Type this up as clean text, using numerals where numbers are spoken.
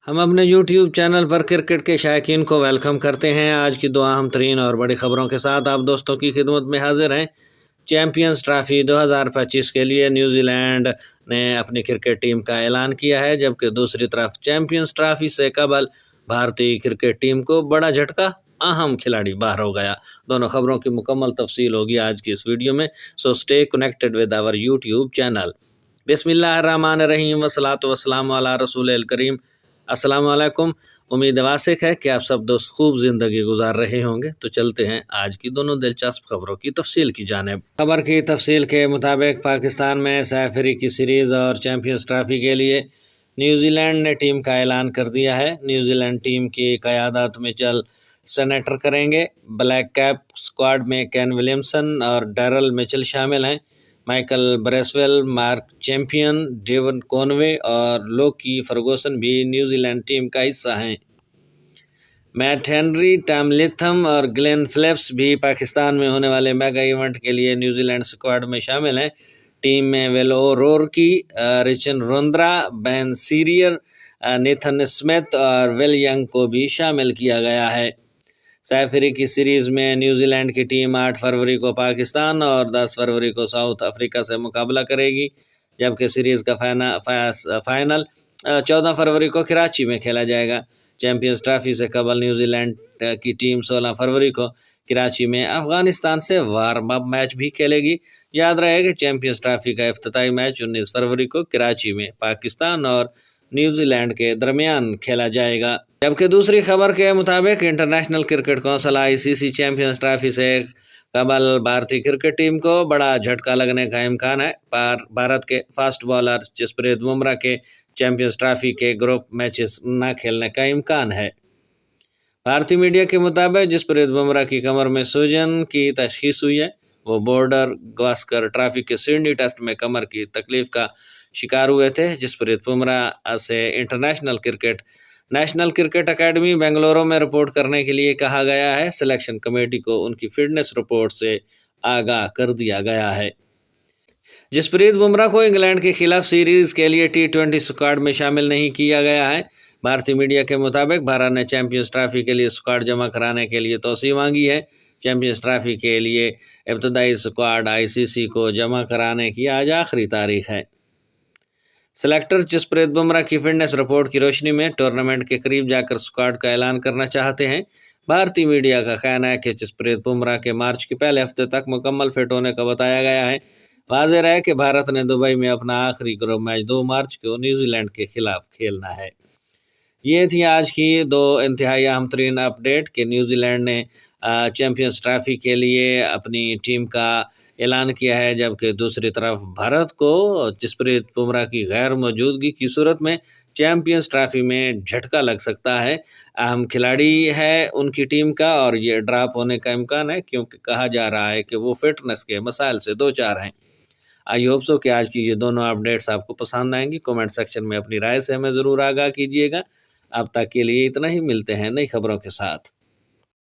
ہم اپنے YouTube channel پر cricket کے شائقین کو ویلکم کرتے ہیں۔ آج کی دو اہم ترین اور بڑی خبروں کے ساتھ آپ دوستوں کی خدمت میں حاضر ہیں۔ چیمپئنز ٹرافی 2025 کے لیے نیوزی لینڈ نے اپنی کرکٹ ٹیم کا اعلان کیا ہے، جبکہ دوسری طرف چیمپئنز ٹرافی سے قبل بھارتی کرکٹ ٹیم کو بڑا جھٹکا، اہم کھلاڑی باہر ہو گیا۔ دونوں خبروں کی مکمل تفصیل ہوگی آج کی اس ویڈیو میں، so stay connected with our YouTube channel. بسم اللہ الرحمن الرحیم، والصلاۃ والسلام علی رسول الکریم۔ السلام علیکم۔ امید واسق ہے کہ آپ سب دوست خوب زندگی گزار رہے ہوں گے۔ تو چلتے ہیں آج کی دونوں دلچسپ خبروں کی تفصیل کی جانب۔ خبر کی تفصیل کے مطابق پاکستان میں سہ افریقی سیریز اور چیمپئنز ٹرافی کے لیے نیوزی لینڈ نے ٹیم کا اعلان کر دیا ہے۔ نیوزی لینڈ ٹیم کی قیادت مچل سینیٹر کریں گے۔ بلیک کیپ اسکواڈ میں کین ولیمسن اور ڈیرل مچل شامل ہیں۔ مائیکل بریسویل، مارک چیمپئن، ڈیون کونوے اور لوکی فرگوسن بھی نیوزی لینڈ ٹیم کا حصہ ہیں۔ میٹ ہنری، ٹام لیتھم اور گلین فلپس بھی پاکستان میں ہونے والے میگا ایونٹ کے لیے نیوزی لینڈ اسکواڈ میں شامل ہیں۔ ٹیم میں ویل اورورکی، رچن روندرا، بین سیریئر، نیتھن اسمتھ اور ویل ینگ کو بھی شامل کیا گیا ہے۔ سہ افریقی سیریز میں نیوزی لینڈ کی ٹیم 8 فروری کو پاکستان اور 10 فروری کو ساؤتھ افریقہ سے مقابلہ کرے گی، جبکہ سیریز کا فائنل 14 فروری کو کراچی میں کھیلا جائے گا۔ چیمپئنز ٹرافی سے قبل نیوزی لینڈ کی ٹیم 16 فروری کو کراچی میں افغانستان سے وارم اپ میچ بھی کھیلے گی۔ یاد رہے کہ چیمپئنز ٹرافی کا افتتاحی میچ 19 فروری کو کراچی میں پاکستان اور نیوزی لینڈ کے درمیان کھیلا جائے گا۔ جبکہ دوسری خبر کے مطابق international cricket council ICC champions trophy سے قبل بھارتی کرکٹ ٹیم کو بڑا جھٹکا لگنے کا امکان ہے۔ بھارت کے فاسٹ بالر جسپریت بمراہ کے چیمپئنز ٹرافی کے گروپ میچز نہ کھیلنے کا امکان ہے۔ بھارتی میڈیا کے مطابق جسپریت بمراہ کی کمر میں سوجن کی تشخیص ہوئی ہے۔ وہ بارڈر گواسکر ٹرافی کے سڈنی ٹیسٹ میں کمر کی تکلیف کا شکار ہوئے تھے۔ جسپریت بمراہ سے نیشنل کرکٹ اکیڈمی بنگلورو میں رپورٹ کرنے کے لیے کہا گیا ہے۔ سلیکشن کمیٹی کو ان کی فٹنس رپورٹ سے آگاہ کر دیا گیا ہے۔ جسپریت بمراہ کو انگلینڈ کے خلاف سیریز کے لیے T20 اسکواڈ میں شامل نہیں کیا گیا ہے۔ بھارتی میڈیا کے مطابق بھارت نے چیمپئنز ٹرافی کے لیے اسکواڈ جمع کرانے کے لیے توسیع مانگی ہے۔ چیمپئنز ٹرافی کے لیے ابتدائی اسکواڈ ICC کو جمع کرانے کی آج آخری تاریخ ہے۔ سلیکٹر جسپریت بمراہ کی فٹنس رپورٹ کی روشنی میں ٹورنامنٹ کے قریب جا کر اسکواڈ کا اعلان کرنا چاہتے ہیں۔ بھارتی میڈیا کا کہنا ہے کہ جسپریت بمراہ کے مارچ کے پہلے ہفتے تک مکمل فٹ ہونے کا بتایا گیا ہے۔ واضح رہے کہ بھارت نے دبئی میں اپنا آخری گروپ میچ 2 مارچ کو نیوزی لینڈ کے خلاف کھیلنا ہے۔ یہ تھی آج کی دو انتہائی اہم ترین اپڈیٹ کہ نیوزی لینڈ نے چیمپئنز ٹرافی کے لیے اپنی ٹیم کا اعلان کیا ہے، جبکہ دوسری طرف بھارت کو جسپریت بمراہ کی غیر موجودگی کی صورت میں چیمپئنز ٹرافی میں جھٹکا لگ سکتا ہے۔ اہم کھلاڑی ہے ان کی ٹیم کا اور یہ ڈراپ ہونے کا امکان ہے، کیونکہ کہا جا رہا ہے کہ وہ فٹنس کے مسائل سے دوچار ہیں۔ آئی ہوپ سو کہ آج کی یہ دونوں اپڈیٹس آپ کو پسند آئیں گی۔ کومنٹ سیکشن میں اپنی رائے سے ہمیں ضرور آگاہ کیجیے گا۔ اب تک کے لیے اتنا ہی، ملتے ہیں نئی خبروں کے ساتھ۔